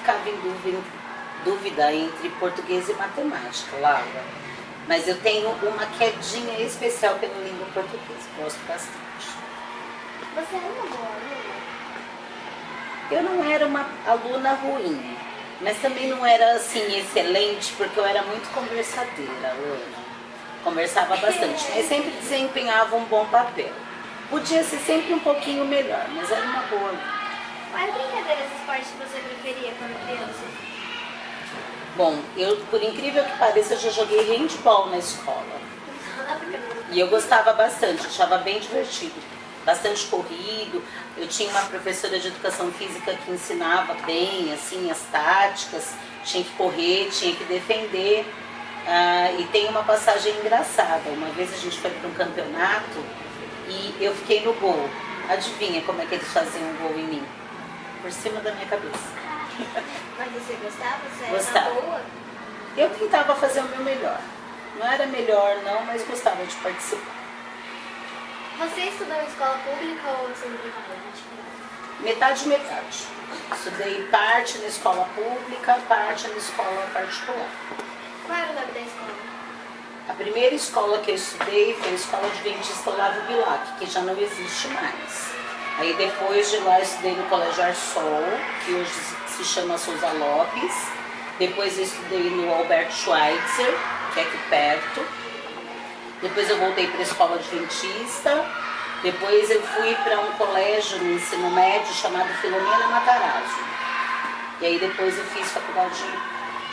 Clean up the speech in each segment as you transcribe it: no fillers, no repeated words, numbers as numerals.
ficava em dúvida entre português e matemática, Laura. Mas eu tenho uma quedinha especial pela língua portuguesa, gosto bastante. Você era uma boa aluna? Eu não era uma aluna ruim, mas também não era assim excelente, porque eu era muito conversadeira, Ana. Conversava bastante, mas sempre desempenhava um bom papel. Podia ser sempre um pouquinho melhor, mas era uma boa aluna. Quais brincadeiras de esporte você preferia quando criança? Bom, eu, por incrível que pareça, eu já joguei handball na escola. E eu gostava bastante, achava bem divertido. Bastante corrido. Eu tinha uma professora de educação física que ensinava bem, assim, as táticas. Tinha que correr, tinha que defender. E tem uma passagem engraçada. Uma vez a gente foi para um campeonato e eu fiquei no gol. Adivinha como é que eles faziam um gol em mim? Por cima da minha cabeça. Mas você gostava? Você era Gostava. uma boa? Eu tentava fazer o meu melhor. Não era melhor não, mas gostava de participar. Você estudou em escola pública ou sempre particular? Metade e metade. Estudei parte na escola pública, parte na escola particular. Qual era o nome da escola? A primeira escola que eu estudei foi a Escola Adventista Olavo Bilac, que já não existe mais. Aí depois de lá eu estudei no Colégio Arsol, que hoje se chama Souza Lopes. Depois eu estudei no Alberto Schweitzer, que é aqui perto. Depois eu voltei para a Escola Adventista. Depois eu fui para um colégio no ensino médio chamado Filomena Matarazzo. E aí depois eu fiz faculdade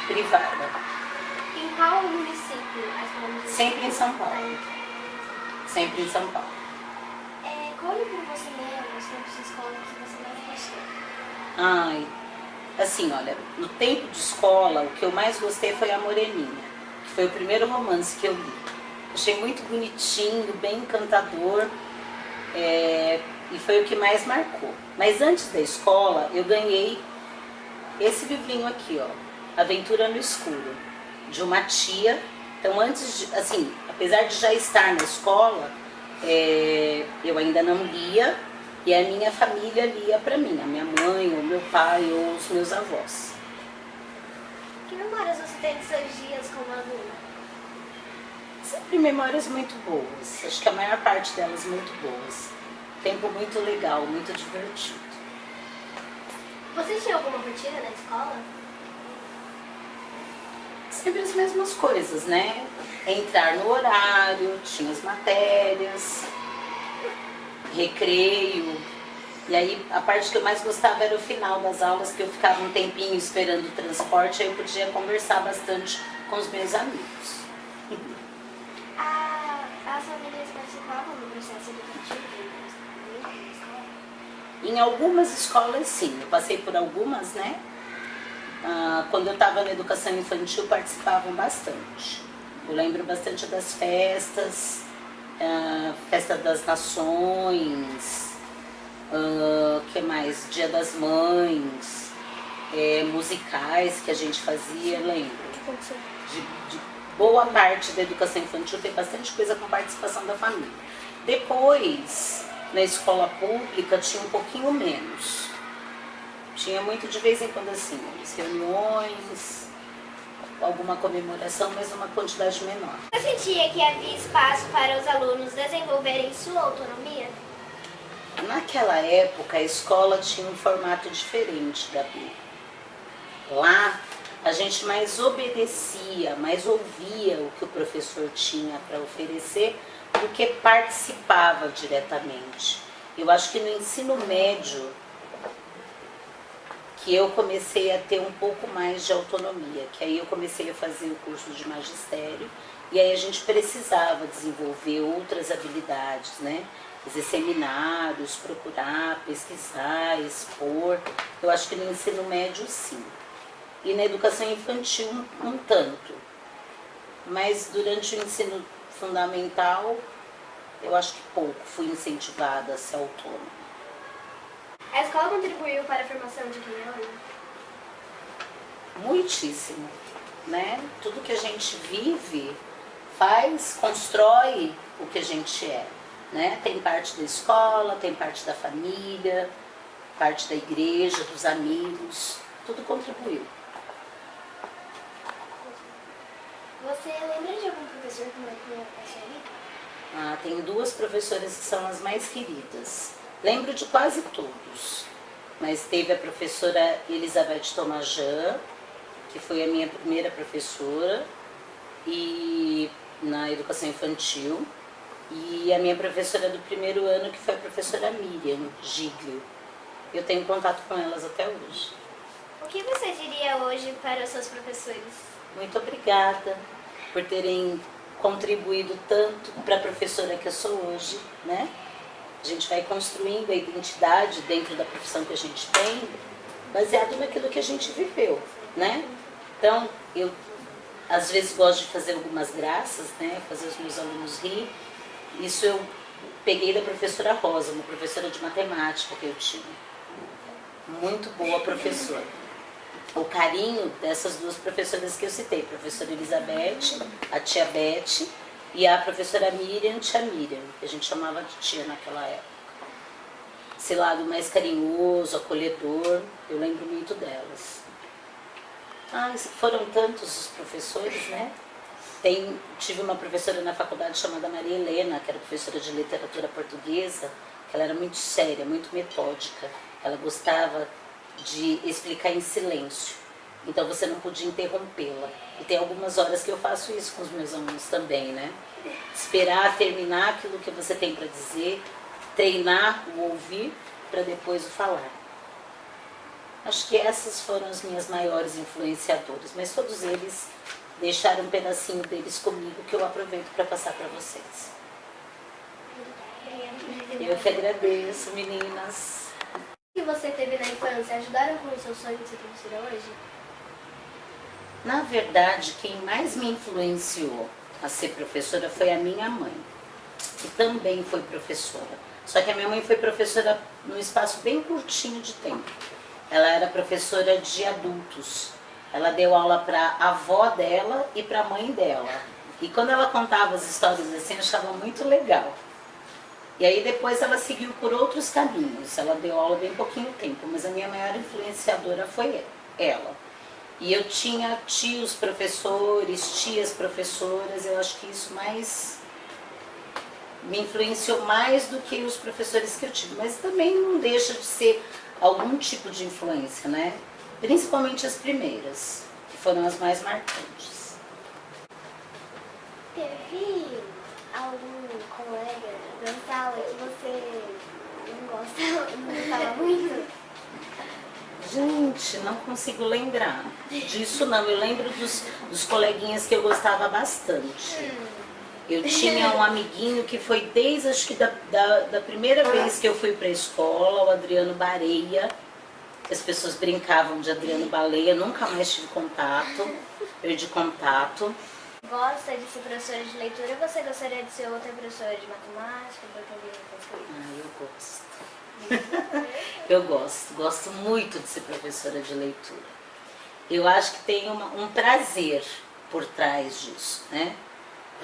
privada. Em qual município a escola municipal? Sempre em São Paulo. Sempre em São Paulo. Qual livro você leu nos tempos de escola que você mais gostou? Ai, assim, olha, no tempo de escola, o que eu mais gostei foi A Moreninha, que foi o primeiro romance que eu li. Achei muito bonitinho, bem encantador, e foi o que mais marcou. Mas antes da escola, eu ganhei esse livrinho aqui, ó, Aventura no Escuro, de uma tia. Então, antes de, assim, apesar de já estar na escola, eu ainda não lia, e a minha família lia para mim, a minha mãe, ou meu pai, ou os meus avós. Que memórias você tem de seus dias como aluna? Sempre memórias muito boas, acho que a maior parte delas muito boas. Tempo muito legal, muito divertido. Você tinha alguma rotina na escola? Sempre as mesmas coisas, né? Entrar no horário, tinha as matérias, recreio. E aí a parte que eu mais gostava era o final das aulas, que eu ficava um tempinho esperando o transporte, aí eu podia conversar bastante com os meus amigos. As famílias participavam do processo educativo na escola? Em algumas escolas, sim. Eu passei por algumas, né? Quando eu estava na educação infantil, participavam bastante. Eu lembro bastante das festas, Festa das Nações, que mais? Dia das Mães, musicais que a gente fazia, lembro. De boa parte da educação infantil tem bastante coisa com participação da família. Depois, na escola pública, tinha um pouquinho menos. Tinha muito de vez em quando assim, reuniões, alguma comemoração, mas uma quantidade menor. Você sentia que havia espaço para os alunos desenvolverem sua autonomia? Naquela época, a escola tinha um formato diferente, Gabi. Lá, a gente mais obedecia, mais ouvia o que o professor tinha para oferecer do que participava diretamente. Eu acho que no ensino médio que eu comecei a ter um pouco mais de autonomia, que aí eu comecei a fazer o curso de magistério e aí a gente precisava desenvolver outras habilidades, né? Fazer seminários, procurar, pesquisar, expor. Eu acho que no ensino médio, sim. E na educação infantil, um tanto. Mas durante o ensino fundamental, eu acho que pouco fui incentivada a ser autônoma. A escola contribuiu para a formação de quem é hoje? Muitíssimo, né? Tudo que a gente vive faz, constrói o que a gente é, né? Tem parte da escola, tem parte da família, parte da igreja, dos amigos. tudo contribuiu. Você lembra de algum professor que marcou a sua vida? Ah, tenho duas professoras que são as mais queridas. Lembro de quase todos, mas teve a professora Elizabeth Tomajan, que foi a minha primeira professora e na educação infantil, e a minha professora do primeiro ano, que foi a professora Miriam Giglio. Eu tenho contato com elas até hoje. O que você diria hoje para os seus professores? Muito obrigada por terem contribuído tanto para a professora que eu sou hoje, né? A gente vai construindo a identidade dentro da profissão que a gente tem, baseado naquilo que a gente viveu, né? Então, eu às vezes gosto de fazer algumas graças, né? Fazer os meus alunos rir. Isso eu peguei da professora Rosa, uma professora de matemática que eu tinha. Muito boa professora. O carinho dessas duas professoras que eu citei, a professora Elizabeth, a tia Beth, e a professora Miriam, tia Miriam, que a gente chamava de tia naquela época. Esse lado mais carinhoso, acolhedor, eu lembro muito delas. Ah, foram tantos os professores, né? Tive uma professora na faculdade chamada Maria Helena, que era professora de literatura portuguesa, que ela era muito séria, muito metódica. Ela gostava de explicar em silêncio, então você não podia interrompê-la. E tem algumas horas que eu faço isso com os meus alunos também, né? Esperar terminar aquilo que você tem para dizer, treinar o ouvir para depois o falar. Acho que essas foram as minhas maiores influenciadoras, mas todos eles deixaram um pedacinho deles comigo que eu aproveito para passar para vocês. Eu que agradeço, meninas. O que você teve na infância ajudaram com o seu sonho de ser professora hoje? Na verdade, quem mais me influenciou a ser professora foi a minha mãe, que também foi professora. Só que a minha mãe foi professora num espaço bem curtinho de tempo. Ela era professora de adultos. Ela deu aula para a avó dela e para a mãe dela. E quando ela contava as histórias assim, eu achava muito legal. E aí depois ela seguiu por outros caminhos. Ela deu aula bem pouquinho tempo, mas a minha maior influenciadora foi ela. E eu tinha tios professores, tias professoras, eu acho que isso me influenciou mais do que os professores que eu tive. Mas também não deixa de ser algum tipo de influência, né? Principalmente as primeiras, que foram as mais marcantes. Teve algum colega da sala que você não gostava muito? Gente, não consigo lembrar disso não. Eu lembro dos coleguinhas que eu gostava bastante. Eu tinha um amiguinho que foi desde, acho que da primeira vez que eu fui para a escola, o Adriano Bareia. As pessoas brincavam de Adriano Baleia, nunca mais tive contato, perdi contato. Gosta de ser professora de leitura ou você gostaria de ser outra professora de matemática, português, essas coisas? Eu gosto muito de ser professora de leitura. Eu acho que tem um prazer por trás disso, né?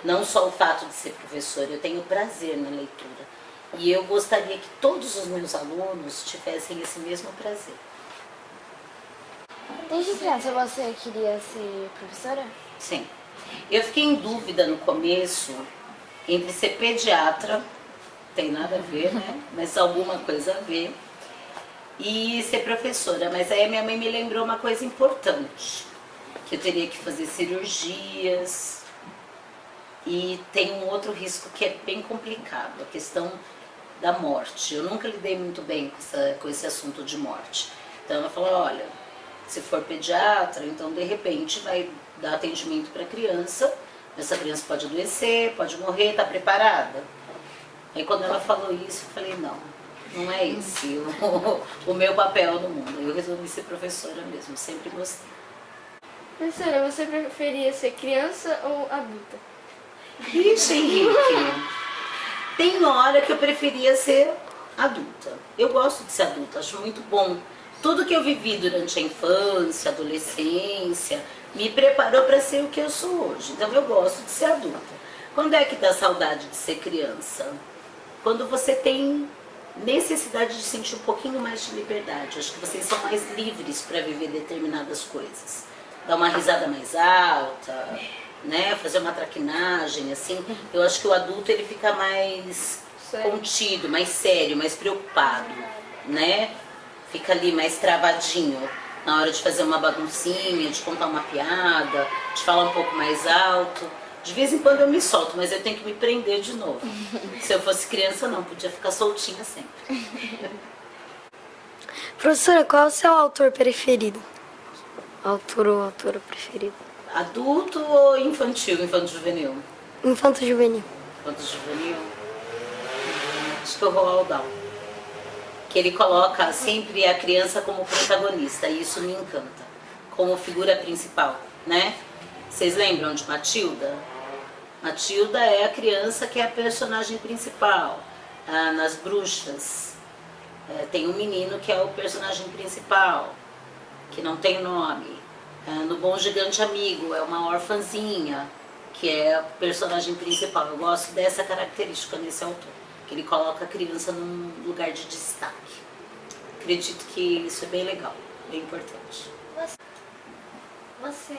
Não só o fato de ser professora, eu tenho prazer na leitura. E eu gostaria que todos os meus alunos tivessem esse mesmo prazer. Desde criança você queria ser professora? Sim. Eu fiquei em dúvida no começo entre ser pediatra, tem nada a ver, né? Mas alguma coisa a ver, e ser professora. Mas aí a minha mãe me lembrou uma coisa importante, que eu teria que fazer cirurgias, e tem um outro risco que é bem complicado, a questão da morte. Eu nunca lidei muito bem com esse assunto de morte. Então ela falou, olha, se for pediatra, então de repente vai dar atendimento para a criança, essa criança pode adoecer, pode morrer, está preparada? Aí quando ela falou isso, eu falei, não é esse o meu papel no mundo. Eu resolvi ser professora mesmo, sempre gostei. Professora, você preferia ser criança ou adulta? Ixi, Henrique, tem hora que eu preferia ser adulta. Eu gosto de ser adulta, acho muito bom. Tudo que eu vivi durante a infância, adolescência, me preparou para ser o que eu sou hoje. Então eu gosto de ser adulta. Quando é que dá saudade de ser criança? Quando você tem necessidade de sentir um pouquinho mais de liberdade. Acho que vocês são mais livres para viver determinadas coisas. Dar uma risada mais alta, né? Fazer uma traquinagem, assim. Eu acho que o adulto ele fica mais contido, mais sério, mais preocupado, né? Fica ali mais travadinho na hora de fazer uma baguncinha, de contar uma piada, de falar um pouco mais alto. De vez em quando eu me solto, mas eu tenho que me prender de novo. Se eu fosse criança, não, podia ficar soltinha sempre. Professora, qual é o seu autor preferido? Autor ou autora preferida? Adulto ou infantil, infanto-juvenil? Infanto-juvenil. Infanto-juvenil? Acho que é o Roald Dahl. Que ele coloca sempre a criança como protagonista, e isso me encanta. Como figura principal, né? Vocês lembram de Matilda? Matilda é a criança que é a personagem principal. Nas Bruxas, tem um menino que é o personagem principal, que não tem nome. No Bom Gigante Amigo, é uma orfanzinha, que é a personagem principal. Eu gosto dessa característica nesse autor, que ele coloca a criança num lugar de destaque. Acredito que isso é bem legal, bem importante. Você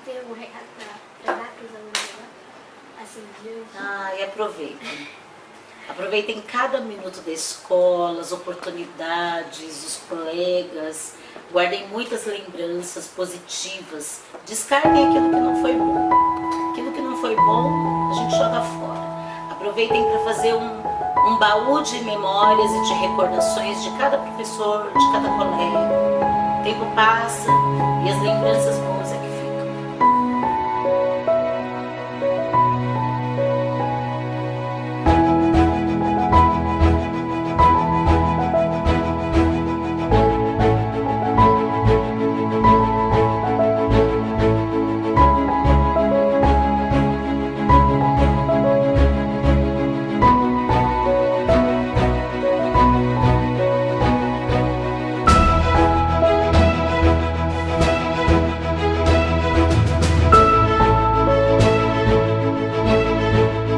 tem algum recado para dar para os alunos lá? Assim, de hoje? E aproveitem. Aproveitem cada minuto da escola, as oportunidades, os colegas. Guardem muitas lembranças positivas. Descartem aquilo que não foi bom. Aquilo que não foi bom, a gente joga fora. Aproveitem para fazer um baú de memórias e de recordações de cada professor, de cada colega. O tempo passa e as lembranças boas